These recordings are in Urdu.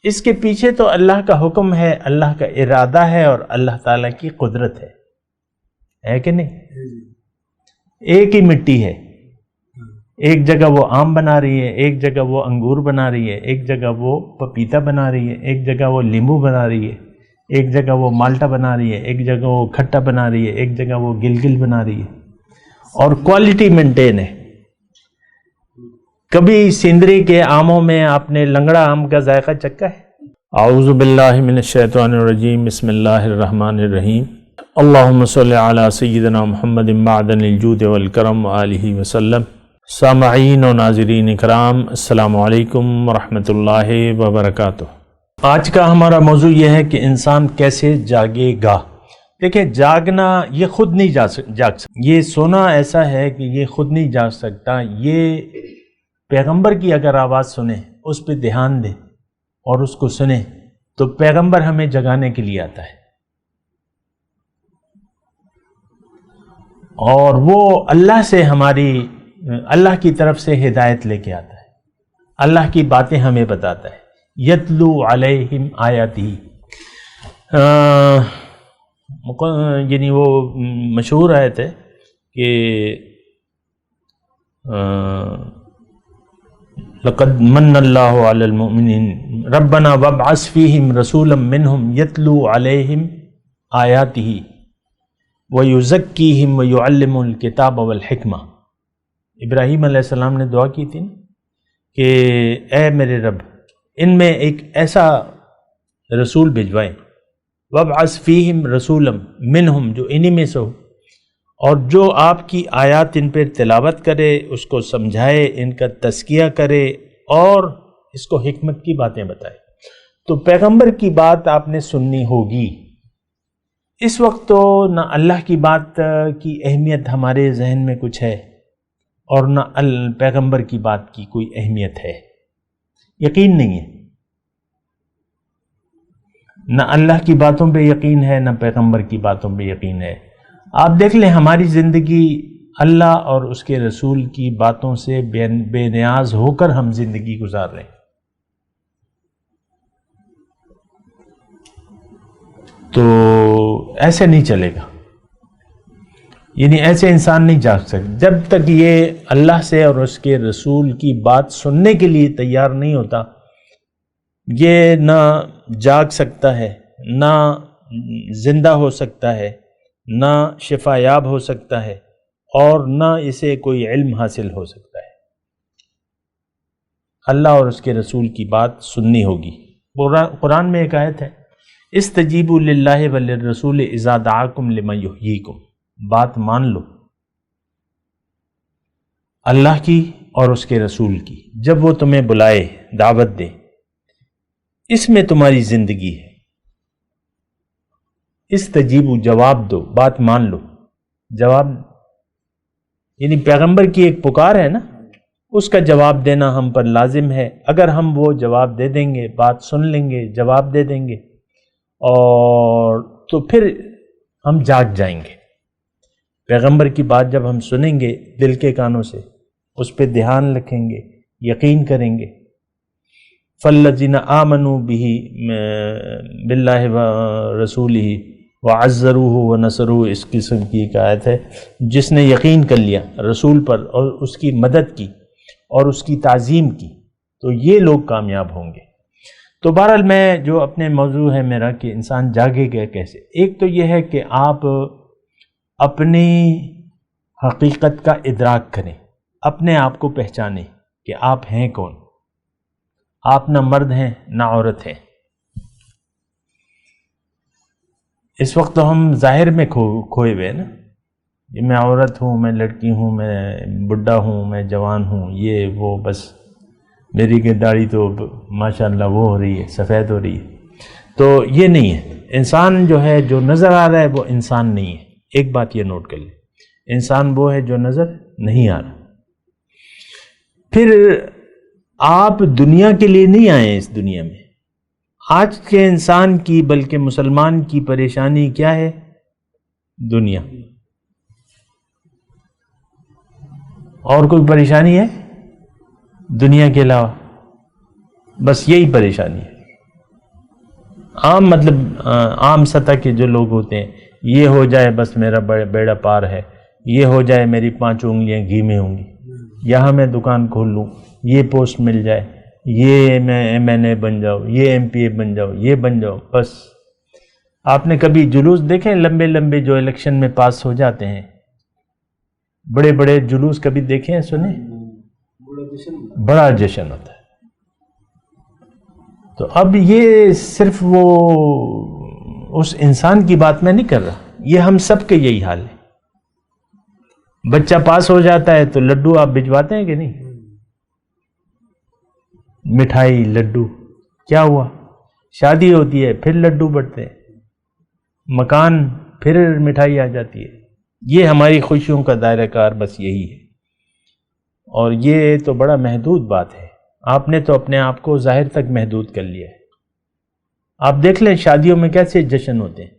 اس کے پیچھے تو اللہ کا حکم ہے، اللہ کا ارادہ ہے اور اللہ تعالیٰ کی قدرت ہے کہ نہیں؟ ایک ہی مٹی ہے، ایک جگہ وہ آم بنا رہی ہے، ایک جگہ وہ انگور بنا رہی ہے، ایک جگہ وہ پپیتا بنا رہی ہے، ایک جگہ وہ لیمبو بنا رہی ہے، ایک جگہ وہ مالٹا بنا رہی ہے، ایک جگہ وہ کھٹا بنا رہی ہے، ایک جگہ وہ گلگل بنا رہی ہے، اور کوالٹی مینٹین ہے۔ کبھی سندری کے آموں میں آپ نے لنگڑا آم کا ذائقہ چکھا ہے؟ اعوذ باللہ من الشیطان الرجیم، بسم اللہ الرحمن الرحیم، اللہم صلی علی سیدنا محمد معدن الجود والکرم آلہ وسلم۔ سامعین و ناظرین اکرام، السلام علیکم ورحمۃ اللہ وبرکاتہ۔ آج کا ہمارا موضوع یہ ہے کہ انسان کیسے جاگے گا۔ دیکھیں، جاگنا یہ خود نہیں جاگ سکتا، یہ سونا ایسا ہے کہ یہ خود نہیں جاگ سکتا۔ یہ پیغمبر کی اگر آواز سنیں، اس پہ دھیان دیں اور اس کو سنیں، تو پیغمبر ہمیں جگانے کے لیے آتا ہے، اور وہ اللہ سے اللہ کی طرف سے ہدایت لے کے آتا ہے، اللہ کی باتیں ہمیں بتاتا ہے۔ یتلو علیہم آیاتہ، یعنی وہ مشہور آیت ہے کہ لقد من اللہ علی المؤمنین ربنا وابعث فیہم رسولا منہم یتلو علیہم آیاتہ ویزکیہم ویعلمہم الکتاب والحکمہ۔ ابراہیم علیہ السلام نے دعا کی تھی کہ اے میرے رب، ان میں ایک ایسا رسول بھجوائے، وابعث فیہم رسولا منہم، جو انہی میں سے ہو، اور جو آپ کی آیات ان پر تلاوت کرے، اس کو سمجھائے، ان کا تزکیہ کرے اور اس کو حکمت کی باتیں بتائے۔ تو پیغمبر کی بات آپ نے سننی ہوگی۔ اس وقت تو نہ اللہ کی بات کی اہمیت ہمارے ذہن میں کچھ ہے، اور نہ پیغمبر کی بات کی کوئی اہمیت ہے، یقین نہیں ہے۔ نہ اللہ کی باتوں پہ یقین ہے، نہ پیغمبر کی باتوں پہ یقین ہے۔ آپ دیکھ لیں، ہماری زندگی اللہ اور اس کے رسول کی باتوں سے بے نیاز ہو کر ہم زندگی گزار رہے ہیں۔ تو ایسے نہیں چلے گا، یعنی ایسے انسان نہیں جاگ سکتا جب تک یہ اللہ سے اور اس کے رسول کی بات سننے کے لیے تیار نہیں ہوتا۔ یہ نہ جاگ سکتا ہے، نہ زندہ ہو سکتا ہے، نہ شفا یاب ہو سکتا ہے، اور نہ اسے کوئی علم حاصل ہو سکتا ہے۔ اللہ اور اس کے رسول کی بات سننی ہوگی۔ قرآن میں ایک آیت ہے، استجیبوا للہ وللرسول اذا دعاکم لما یحییکم، بات مان لو اللہ کی اور اس کے رسول کی جب وہ تمہیں بلائے، دعوت دے، اس میں تمہاری زندگی ہے۔ استجیبوا، جواب دو، بات مان لو۔ جواب یعنی پیغمبر کی ایک پکار ہے نا، اس کا جواب دینا ہم پر لازم ہے۔ اگر ہم وہ جواب دے دیں گے، بات سن لیں گے، جواب دے دیں گے، اور تو پھر ہم جاگ جائیں گے۔ پیغمبر کی بات جب ہم سنیں گے دل کے کانوں سے، اس پہ دھیان رکھیں گے، یقین کریں گے۔ فالذین آمنوا باللہ ورسولہ وعزروہ ونصروہ، اس قسم کی ایک آیت ہے، جس نے یقین کر لیا رسول پر اور اس کی مدد کی اور اس کی تعظیم کی، تو یہ لوگ کامیاب ہوں گے۔ تو بہرحال میں جو اپنے موضوع ہے میرا کہ انسان جاگے گا کیسے، ایک تو یہ ہے کہ آپ اپنی حقیقت کا ادراک کریں، اپنے آپ کو پہچانیں کہ آپ ہیں کون۔ آپ نہ مرد ہیں نہ عورت ہیں۔ اس وقت تو ہم ظاہر میں کھوئے ہوئے ہیں نا، یہ میں عورت ہوں، میں لڑکی ہوں، میں بڈھا ہوں، میں جوان ہوں، یہ وہ، بس میری داڑھی تو ماشاءاللہ وہ ہو رہی ہے، سفید ہو رہی ہے۔ تو یہ نہیں ہے۔ انسان جو ہے، جو نظر آ رہا ہے وہ انسان نہیں ہے۔ ایک بات یہ نوٹ کر لیں، انسان وہ ہے جو نظر نہیں آ رہا۔ پھر آپ دنیا کے لیے نہیں آئے اس دنیا میں۔ آج کے انسان کی، بلکہ مسلمان کی پریشانی کیا ہے؟ دنیا۔ اور کوئی پریشانی ہے دنیا کے علاوہ؟ بس یہی پریشانی ہے۔ عام مطلب عام سطح کے جو لوگ ہوتے ہیں، یہ ہو جائے بس میرا بیڑا پار ہے، یہ ہو جائے میری 5 انگلیاں گھی میں ہوں گی، یہاں میں دکان کھول لوں، یہ پوسٹ مل جائے، یہ میں MNA بن جاؤ، یہ MPA بن جاؤ، یہ بن جاؤ، بس۔ آپ نے کبھی جلوس دیکھیں لمبے لمبے جو الیکشن میں پاس ہو جاتے ہیں، بڑے بڑے جلوس کبھی دیکھیں سنیں؟ بڑا جشن ہوتا ہے۔ تو اب یہ صرف وہ اس انسان کی بات میں نہیں کر رہا، یہ ہم سب کے یہی حال ہے۔ بچہ پاس ہو جاتا ہے تو لڈو آپ بھجواتے ہیں کہ نہیں؟ مٹھائی، لڈو، کیا ہوا؟ شادی ہوتی ہے پھر لڈو بٹتے ہیں، مکان پھر مٹھائی آ جاتی ہے۔ یہ ہماری خوشیوں کا دائرہ کار بس یہی ہے، اور یہ تو بڑا محدود بات ہے۔ آپ نے تو اپنے آپ کو ظاہر تک محدود کر لیا ہے۔ آپ دیکھ لیں شادیوں میں کیسے جشن ہوتے ہیں،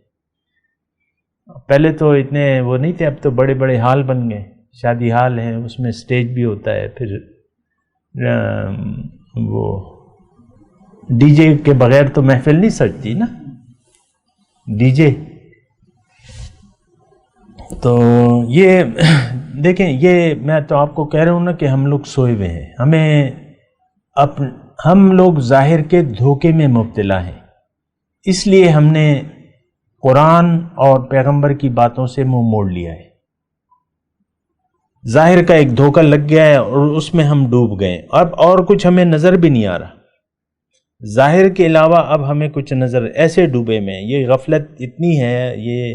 پہلے تو اتنے وہ نہیں تھے، اب تو بڑے بڑے ہال بن گئے، شادی ہال ہیں، اس میں سٹیج بھی ہوتا ہے، پھر وہ ڈی جے کے بغیر تو محفل نہیں سجتی نا، ڈی جے۔ تو یہ دیکھیں، یہ میں تو آپ کو کہہ رہا ہوں نا کہ ہم لوگ سوئے ہوئے ہیں، ہم لوگ ظاہر کے دھوکے میں مبتلا ہیں، اس لیے ہم نے قرآن اور پیغمبر کی باتوں سے منہ موڑ لیا ہے۔ ظاہر کا ایک دھوکہ لگ گیا ہے اور اس میں ہم ڈوب گئے، اب اور کچھ ہمیں نظر بھی نہیں آ رہا، ظاہر کے علاوہ اب ہمیں کچھ نظر، ایسے ڈوبے میں یہ غفلت اتنی ہے،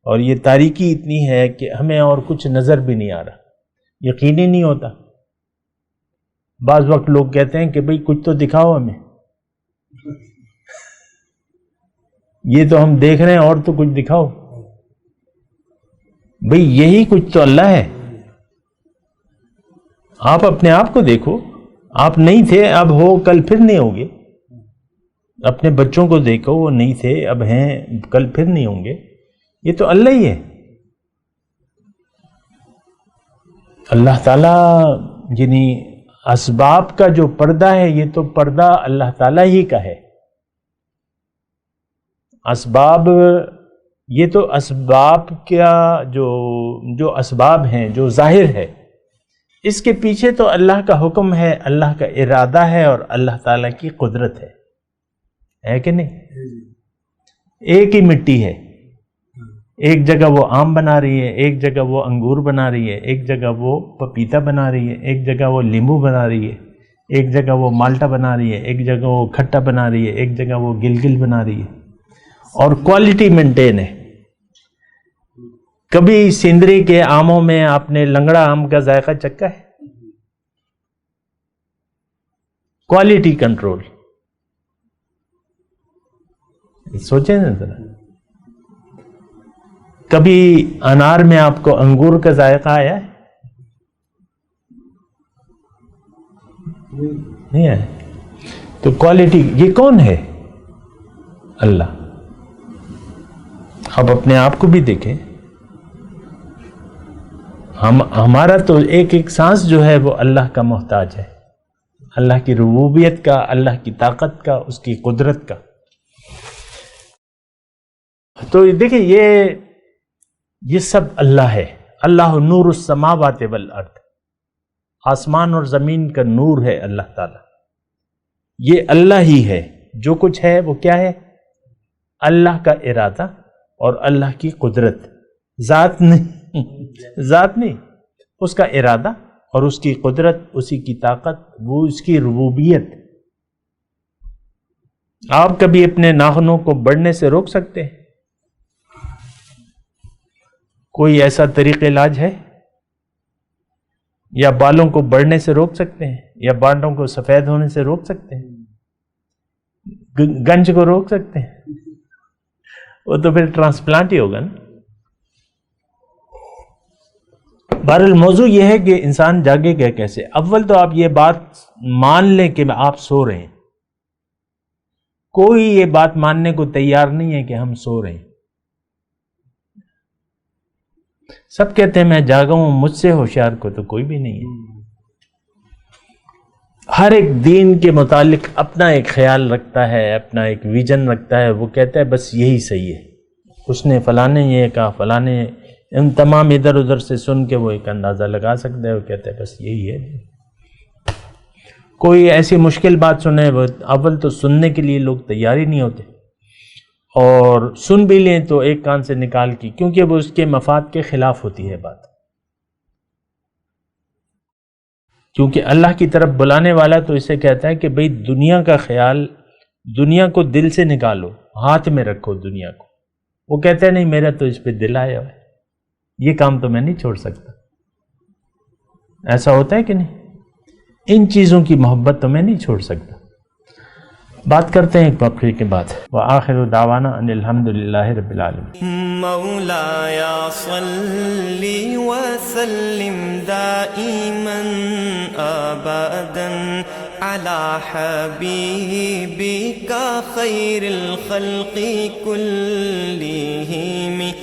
اور یہ تاریکی اتنی ہے کہ ہمیں اور کچھ نظر بھی نہیں آ رہا، یقین ہی نہیں ہوتا۔ بعض وقت لوگ کہتے ہیں کہ بھئی کچھ تو دکھاؤ ہمیں، یہ تو ہم دیکھ رہے ہیں اور تو کچھ دکھاؤ۔ بھئی یہی کچھ تو اللہ ہے، آپ اپنے آپ کو دیکھو، آپ نہیں تھے اب ہو، کل پھر نہیں ہوگے۔ اپنے بچوں کو دیکھو، وہ نہیں تھے اب ہیں، کل پھر نہیں ہوں گے، یہ تو اللہ ہی ہے۔ اللہ تعالیٰ یعنی اسباب کا جو پردہ ہے، یہ تو پردہ اللہ تعالیٰ ہی کا ہے۔ اسباب، یہ تو اسباب کا جو اسباب ہیں، جو ظاہر ہے، اس کے پیچھے تو اللہ کا حکم ہے، اللہ کا ارادہ ہے، اور اللہ تعالیٰ کی قدرت ہے کہ نہیں؟ ایک ہی مٹی ہے، ایک جگہ وہ آم بنا رہی ہے، ایک جگہ وہ انگور بنا رہی ہے، ایک جگہ وہ پپیتا بنا رہی ہے، ایک جگہ وہ لیمبو بنا رہی ہے، ایک جگہ وہ مالٹا بنا رہی ہے، ایک جگہ وہ کھٹا بنا رہی ہے، ایک جگہ وہ گلگل بنا رہی ہے، اور کوالٹی مینٹین ہے۔ کبھی سندری کے آموں میں آپ نے لنگڑا آم کا ذائقہ چکھا ہے؟ کوالٹی کنٹرول، سوچیں نا ذرا۔ کبھی انار میں آپ کو انگور کا ذائقہ آیا ہے؟ نہیں آیا؟ تو کوالٹی، یہ کون ہے؟ اللہ۔ اب اپنے آپ کو بھی دیکھیں، ہمارا تو ایک ایک سانس جو ہے وہ اللہ کا محتاج ہے، اللہ کی ربوبیت کا، اللہ کی طاقت کا، اس کی قدرت کا۔ تو دیکھیں یہ سب اللہ ہے۔ اللہ نور السماوات والارض، آسمان اور زمین کا نور ہے اللہ تعالی، یہ اللہ ہی ہے۔ جو کچھ ہے وہ کیا ہے؟ اللہ کا ارادہ اور اللہ کی قدرت، ذات نہیں، اس کا ارادہ اور اس کی قدرت، اسی کی طاقت، وہ اس کی ربوبیت۔ آپ کبھی اپنے ناخنوں کو بڑھنے سے روک سکتے ہیں؟ کوئی ایسا طریق علاج ہے؟ یا بالوں کو بڑھنے سے روک سکتے ہیں؟ یا بالوں کو سفید ہونے سے روک سکتے ہیں؟ گنج کو روک سکتے ہیں؟ وہ تو پھر ٹرانسپلانٹ ہی ہوگا نا۔ بہرحال موضوع یہ ہے کہ انسان جاگے گا کیسے؟ اول تو آپ یہ بات مان لیں کہ آپ سو رہے ہیں۔ کوئی یہ بات ماننے کو تیار نہیں ہے کہ ہم سو رہے ہیں۔ سب کہتے ہیں میں جاگا ہوں، مجھ سے ہوشیار کو تو کوئی بھی نہیں ہے۔ ہر ایک دین کے متعلق اپنا ایک خیال رکھتا ہے، اپنا ایک ویژن رکھتا ہے، وہ کہتا ہے بس یہی صحیح ہے، اس نے فلاں نے یہ کہا، فلاں نے، ان تمام ادھر ادھر سے سن کے وہ ایک اندازہ لگا سکتا ہے، وہ کہتا ہے بس یہی ہے۔ کوئی ایسی مشکل بات سنے، وہ اول تو سننے کے لیے لوگ تیار ہی نہیں ہوتے، اور سن بھی لیں تو ایک کان سے نکال کی، کیونکہ وہ اس کے مفاد کے خلاف ہوتی ہے بات۔ کیونکہ اللہ کی طرف بلانے والا تو اسے کہتا ہے کہ بھئی دنیا کا خیال، دنیا کو دل سے نکالو، ہاتھ میں رکھو دنیا کو۔ وہ کہتا ہے نہیں، میرا تو اس پہ دل آیا ہے، یہ کام تو میں نہیں چھوڑ سکتا۔ ایسا ہوتا ہے کہ نہیں؟ ان چیزوں کی محبت تو میں نہیں چھوڑ سکتا۔ بات کرتے ہیں ایک وقفے کے بعد۔ وآخر دعوانا ان الحمدللہ رب العالمین۔ مولاي صل وسلم دائما ابدا على حبيبك خير الخلق كلهم